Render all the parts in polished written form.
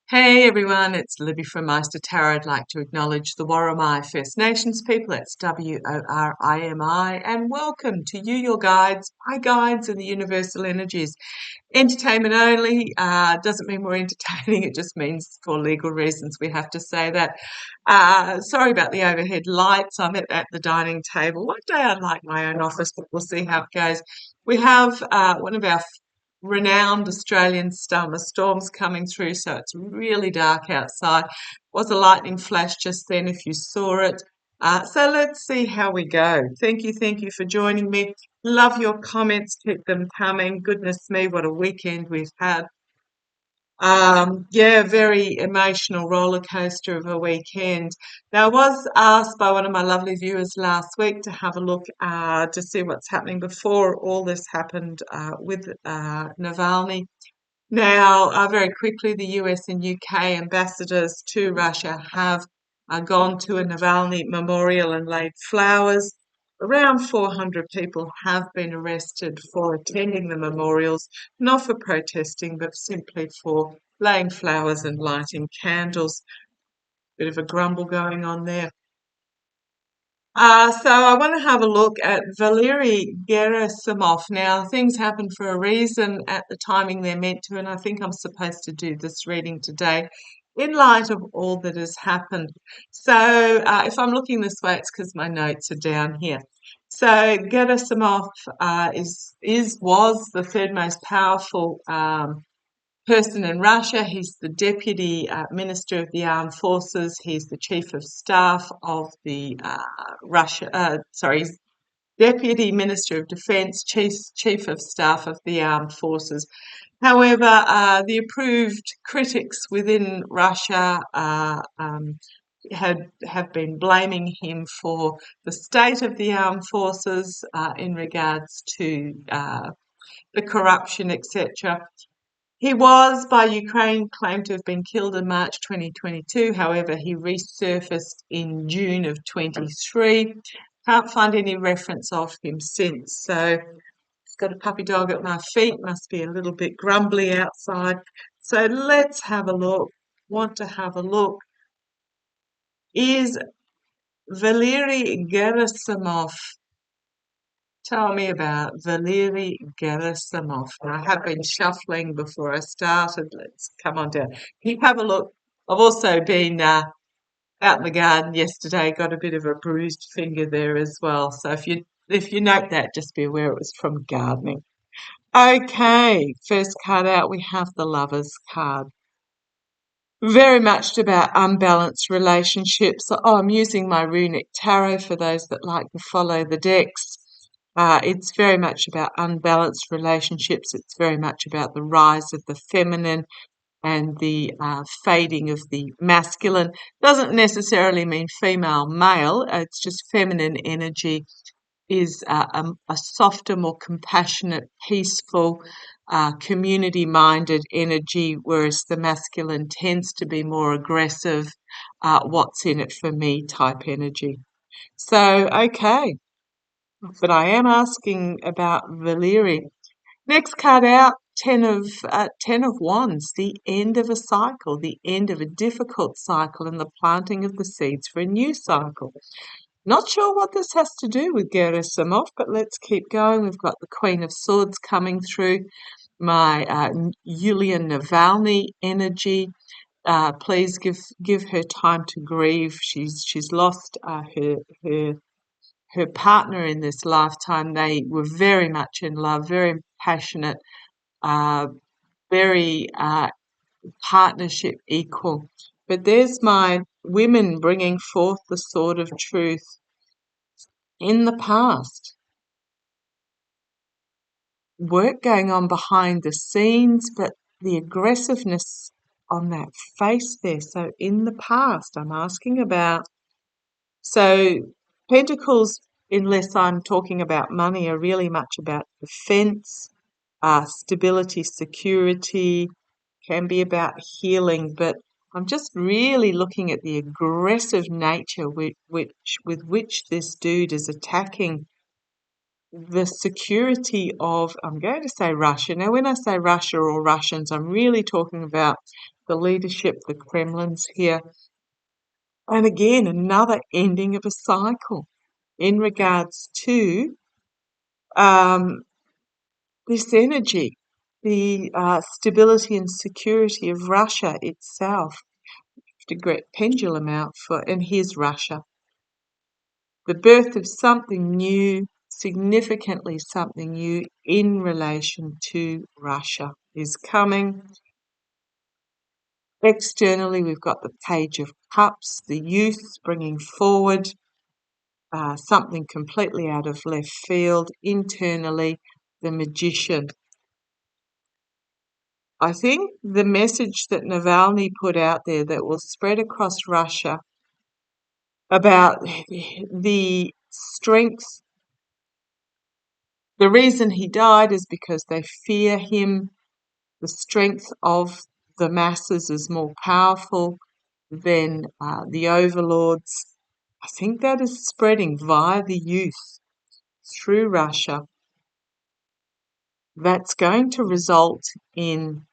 Hey everyone, it's Libby from Meister Tarot. I'd like to acknowledge the Worimi First Nations people. That's Worimi, and welcome to you, your guides, my guides, and the universal energies. Entertainment only doesn't mean we're entertaining. It just means for legal reasons we have to say that. Sorry about the overhead lights. I'm at the dining table. One day I'd like my own office, but we'll see how it goes. We have one of our renowned Australian summer storms coming through, so it's really dark outside. Was a lightning flash just then if you saw it. So let's see how we go. Thank you for joining me. Love your comments, keep them coming. Goodness me, what a weekend we've had. Yeah, very emotional roller coaster of a weekend. Now, I was asked by one of my lovely viewers last week to have a look to see what's happening before all this happened with Navalny. Now, very quickly, the US and UK ambassadors to Russia have gone to a Navalny memorial and laid flowers. Around 400 people have been arrested for attending the memorials, not for protesting, but simply for laying flowers and lighting candles. Bit of a grumble going on there. So I want to have a look at Valery Gerasimov. Now, things happen for a reason at the timing they're meant to, and I think I'm supposed to do this reading today in light of all that has happened. So if I'm looking this way, it's because my notes are down here. So Gerasimov was the third most powerful person in Russia. He's the deputy minister of the armed forces. He's the chief of staff of the he's deputy minister of defence, chief of staff of the armed forces. However, the approved critics within Russia have been blaming him for the state of the armed forces in regards to the corruption, etc. He was, by Ukraine, claimed to have been killed in March 2022. However, he resurfaced in June of 23. Can't find any reference of him since. So, I've got a puppy dog at my feet. Must be a little bit grumbly outside. So, let's have a look. Want to have a look. Is Valery Gerasimov? Tell me about Valery Gerasimov. I have been shuffling before I started. Let's come on down. You have a look. I've also been out in the garden yesterday. Got a bit of a bruised finger there as well. So if you note that, just be aware it was from gardening. Okay, first card out. We have the Lovers card. Very much about unbalanced relationships. So, I'm using my runic tarot for those that like to follow the decks. It's very much about unbalanced relationships. It's very much about the rise of the feminine and the fading of the masculine. Doesn't necessarily mean female, male. It's just feminine energy is a softer, more compassionate, peaceful, community-minded energy, whereas the masculine tends to be more aggressive, what's in it for me type energy. So, okay, but I am asking about Valery. Next card out, Ten of Wands, the end of a cycle, the end of a difficult cycle and the planting of the seeds for a new cycle. Not sure what this has to do with Gerasimov, but let's keep going. We've got the Queen of Swords coming through, my Yulia Navalny energy. Please give her time to grieve. She's lost her partner in this lifetime. They were very much in love, very passionate, very partnership equal. But there's my women bringing forth the sword of truth. In the past, work going on behind the scenes, but the aggressiveness on that face there. So in the past, I'm asking about, so Pentacles, unless I'm talking about money, are really much about defense, stability, security, can be about healing, but I'm just really looking at the aggressive nature with which this dude is attacking the security of, I'm going to say Russia. Now, when I say Russia or Russians, I'm really talking about the leadership, the Kremlin's here. And again, another ending of a cycle in regards to this energy, the stability and security of Russia itself. The great pendulum out for, and here's Russia. The birth of something new, significantly something new in relation to Russia is coming. Externally, we've got the Page of Cups, the youth bringing forward something completely out of left field. Internally, the Magician. I think the message that Navalny put out there that will spread across Russia about the strength. The reason he died is because they fear him. The strength of the masses is more powerful than the overlords. I think that is spreading via the youth through Russia. That's going to result in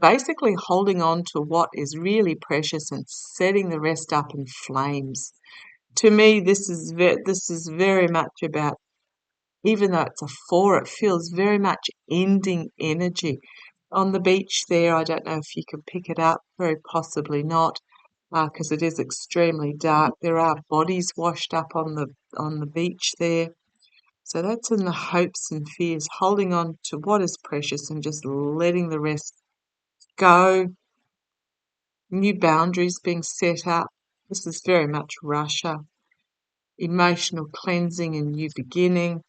basically holding on to what is really precious and setting the rest up in flames. To me, this is very much about, even though it's a 4, it feels very much ending energy. On the beach there, I don't know if you can pick it up, very possibly not, because it is extremely dark. There are bodies washed up on the beach there. So that's in the hopes and fears, holding on to what is precious and just letting the rest go. New boundaries being set up. This is very much Russia. Emotional cleansing and new beginning.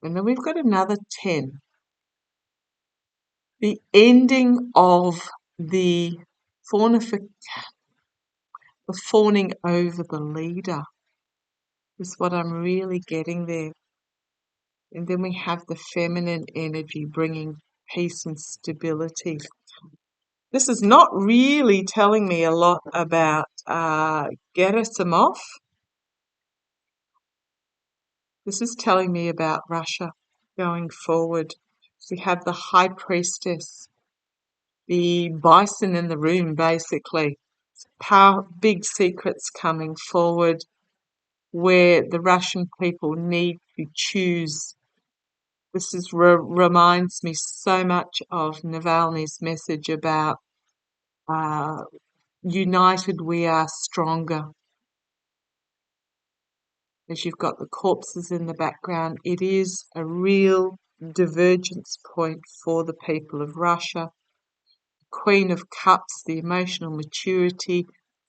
And then we've got another 10. The ending of the fawning over the leader is what I'm really getting there. And then we have the feminine energy bringing peace and stability. This is not really telling me a lot about Gerasimov. This is telling me about Russia going forward. We have the High Priestess, the bison in the room, basically. Big secrets coming forward where the Russian people need to choose. This reminds me so much of Navalny's message about united we are stronger. As you've got the corpses in the background, it is a real divergence point for the people of Russia. Queen of Cups, the emotional maturity,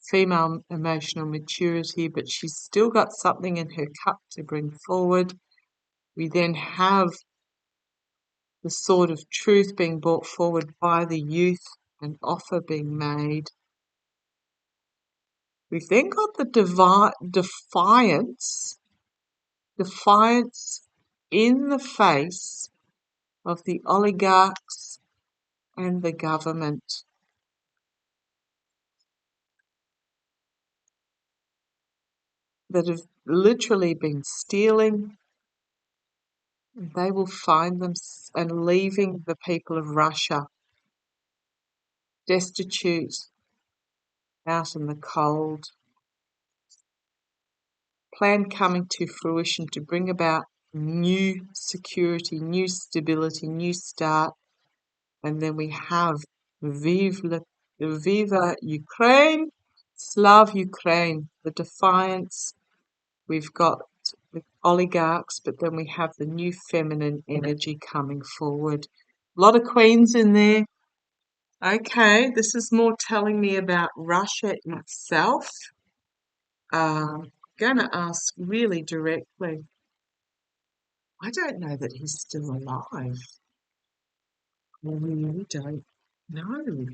female emotional maturity, but she's still got something in her cup to bring forward. We then have the Sword of Truth being brought forward by the youth, an offer being made. We've then got the defiance in the face of the oligarchs and the government. That have literally been stealing. They will find them and leaving the people of Russia destitute, out in the cold. Plan coming to fruition to bring about new security, new stability, new start. And then we have Viva Ukraine, Slav Ukraine, the defiance. We've got the oligarchs, but then we have the new feminine energy coming forward. A lot of queens in there. Okay, this is more telling me about Russia itself. Going to ask really directly. I don't know that he's still alive. I really don't know.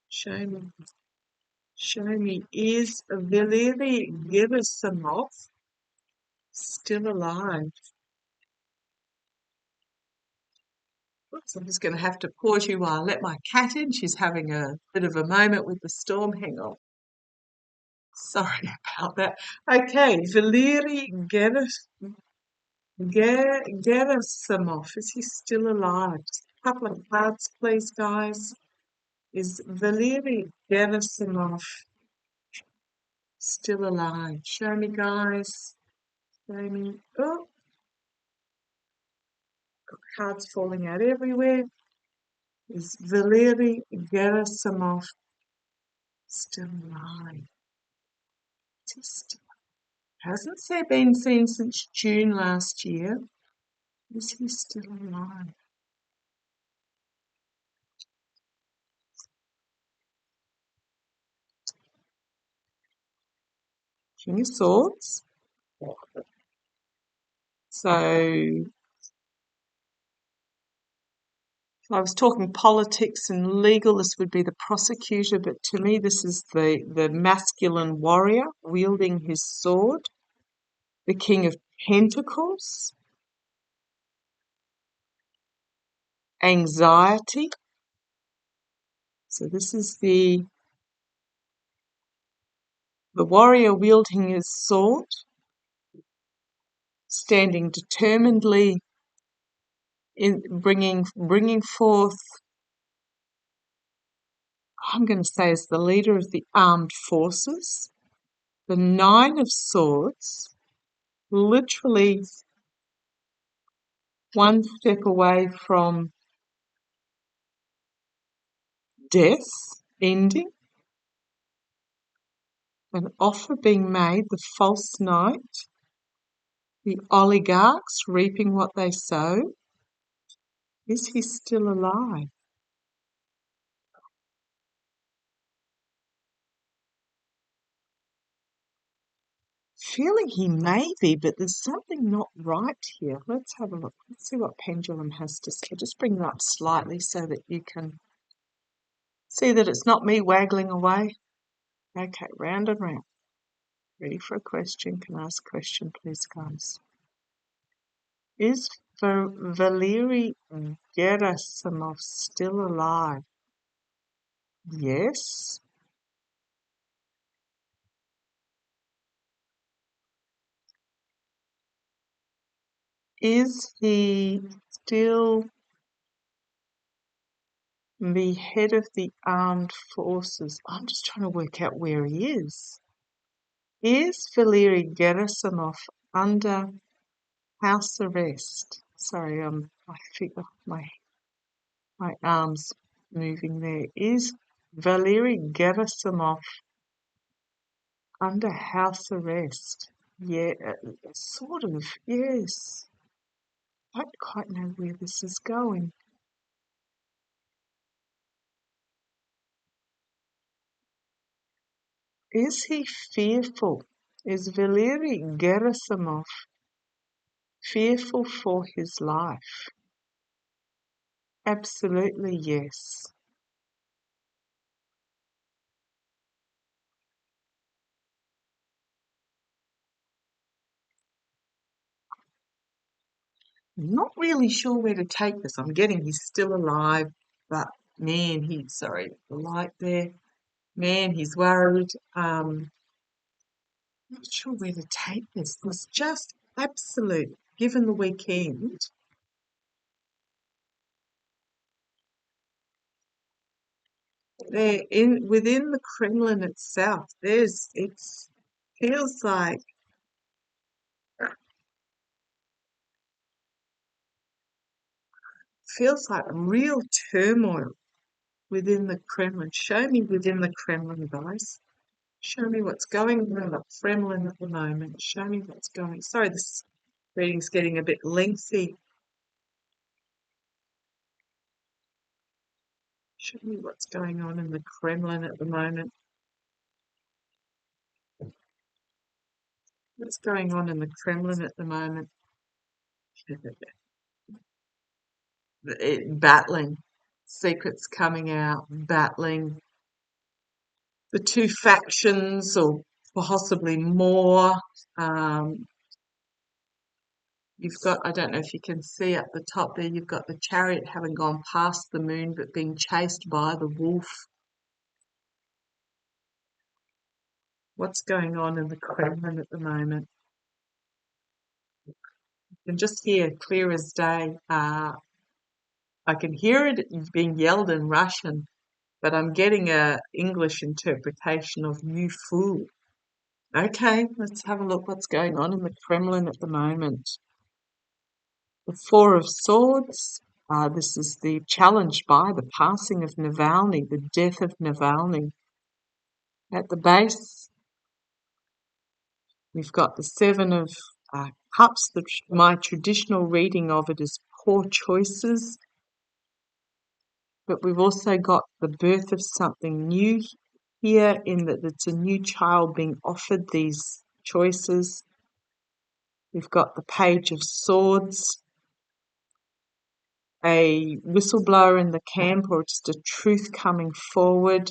Show me, is Valery Gerasimov still alive? Oops, I'm just going to have to pause you while I let my cat in. She's having a bit of a moment with the storm. Hang on. Sorry about that. Okay, Valery Gerasimov. Gerasimov, is he still alive? Just a couple of cards, please, guys. Is Valery Gerasimov still alive? Show me, guys. Show me. Oh, got cards falling out everywhere. Is Valery Gerasimov still alive? Is he still? Hasn't been seen since June last year. Is he still alive? King of Swords. So if I was talking politics and legal, this would be the prosecutor, but to me this is the masculine warrior wielding his sword, the King of Pentacles, anxiety. So this is the warrior wielding his sword, standing determinedly in bringing forth, I'm going to say, as the leader of the armed forces. The Nine of Swords, literally one step away from death, ending, an offer being made, the false knight, the oligarchs reaping what they sow. Is he still alive? Feeling he may be, but there's something not right here. Let's have a look. Let's see what pendulum has to say. Just bring it up slightly so that you can see that it's not me waggling away. Okay, round and round. Ready for a question? Can I ask a question, please, guys? Is Valery Gerasimov still alive? Yes. Is he still the head of the armed forces? I'm just trying to work out where he is. Is Valery Gerasimov under house arrest? Sorry, I figure my arms moving there. Is Valery Gerasimov under house arrest? Yeah, sort of, yes. I don't quite know where this is going. Is he fearful? Is Valery Gerasimov fearful for his life? Absolutely, yes. I'm not really sure where to take this. I'm getting he's still alive, but man, sorry, the light there. Man, he's worried. Not sure where to take this. There's just absolute, given the weekend, within the Kremlin itself, feels like real turmoil within the Kremlin. Show me within the Kremlin, guys. Show me what's going on in the Kremlin at the moment. Show me what's going. Sorry, this reading's getting a bit lengthy. Show me what's going on in the Kremlin at the moment. What's going on in the Kremlin at the moment? Battling. Secrets coming out, battling. The two factions, or possibly more. You've got, I don't know if you can see at the top there, you've got the chariot having gone past the moon but being chased by the wolf. What's going on in the Kremlin at the moment? can just hear clear as day. I can hear it being yelled in Russian, but I'm getting a English interpretation of "you fool." Okay, let's have a look what's going on in the Kremlin at the moment. The Four of Swords. This is the challenge by the passing of Navalny, the death of Navalny. At the base, we've got the Seven of Cups. My traditional reading of it is poor choices, but we've also got the birth of something new here, in that it's a new child being offered these choices. We've got the Page of Swords, a whistleblower in the camp, or just a truth coming forward.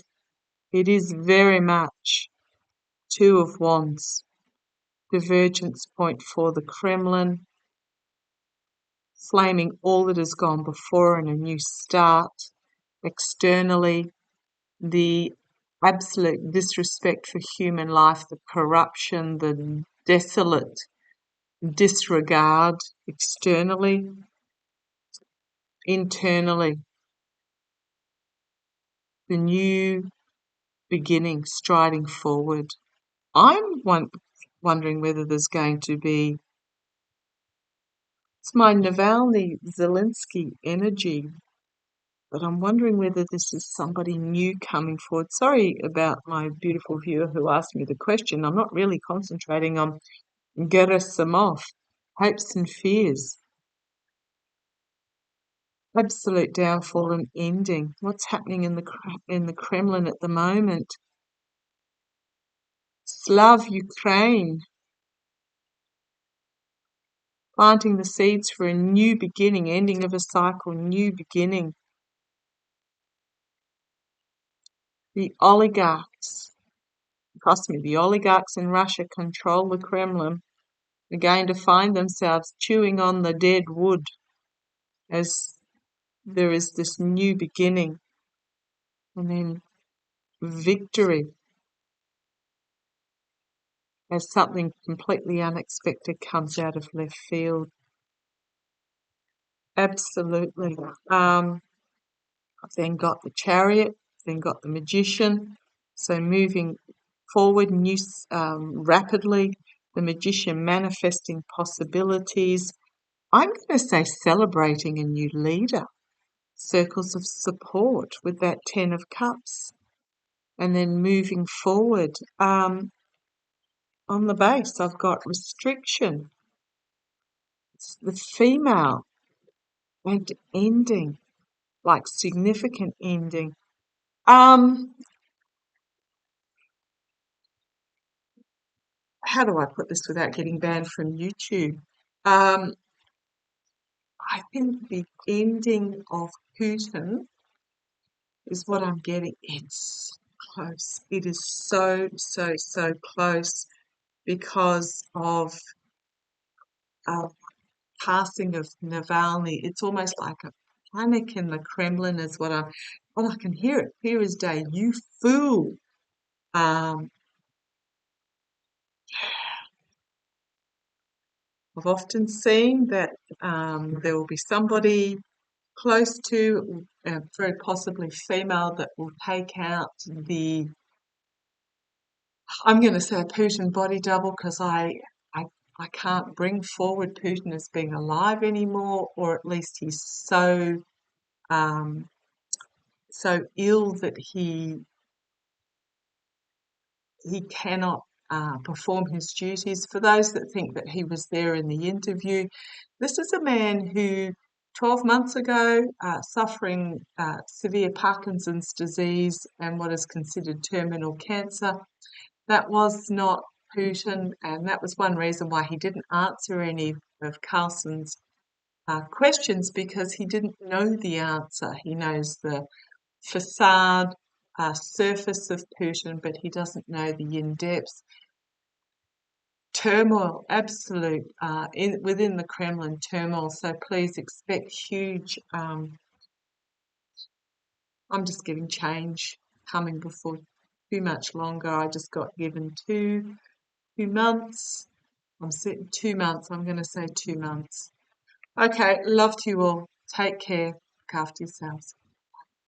It is very much Two of Wands, divergence point for the Kremlin, flaming all that has gone before and a new start. Externally, the absolute disrespect for human life, the corruption, the desolate disregard externally. Internally, the new beginning striding forward. I'm wondering whether there's going to be, it's my Navalny Zelensky energy, but I'm wondering whether this is somebody new coming forward. Sorry about my beautiful viewer who asked me the question. I'm not really concentrating on Gerasimov, hopes and fears. Absolute downfall and ending. What's happening in the Kremlin at the moment? Slav Ukraine, planting the seeds for a new beginning, ending of a cycle, new beginning. The oligarchs, trust me, the oligarchs in Russia control the Kremlin, are going to find themselves chewing on the dead wood as there is this new beginning. And then victory as something completely unexpected comes out of left field. Absolutely. I've then got the Chariot, then got the Magician. So moving forward, rapidly, the Magician manifesting possibilities. I'm going to say celebrating a new leader. Circles of support with that Ten of Cups. And then moving forward, on the base, I've got restriction. It's the female and ending, like significant ending. How do I put this without getting banned from YouTube? I think the ending of Putin is what I'm getting. It's close. It is so, so, so close because of passing of Navalny. It's almost like a panic in the Kremlin is what I can hear it clear as day. You fool. Um, I've often seen that there will be somebody close to, very possibly female, that will take out the, I'm going to say Putin body double, because I can't bring forward Putin as being alive anymore, or at least he's um, so ill that he cannot perform his duties. For those that think that he was there in the interview, this is a man who 12 months ago, suffering severe Parkinson's disease and what is considered terminal cancer. That was not Putin, and that was one reason why he didn't answer any of Carlson's questions, because he didn't know the answer. He knows the facade, surface of Putin, but he doesn't know the in-depth turmoil, absolute, within the Kremlin turmoil. So please expect huge, I'm just getting change coming before too much longer. I just got given two months, I'm sitting 2 months. I'm going to say 2 months. Okay, love to you all. Take care. Look after yourselves.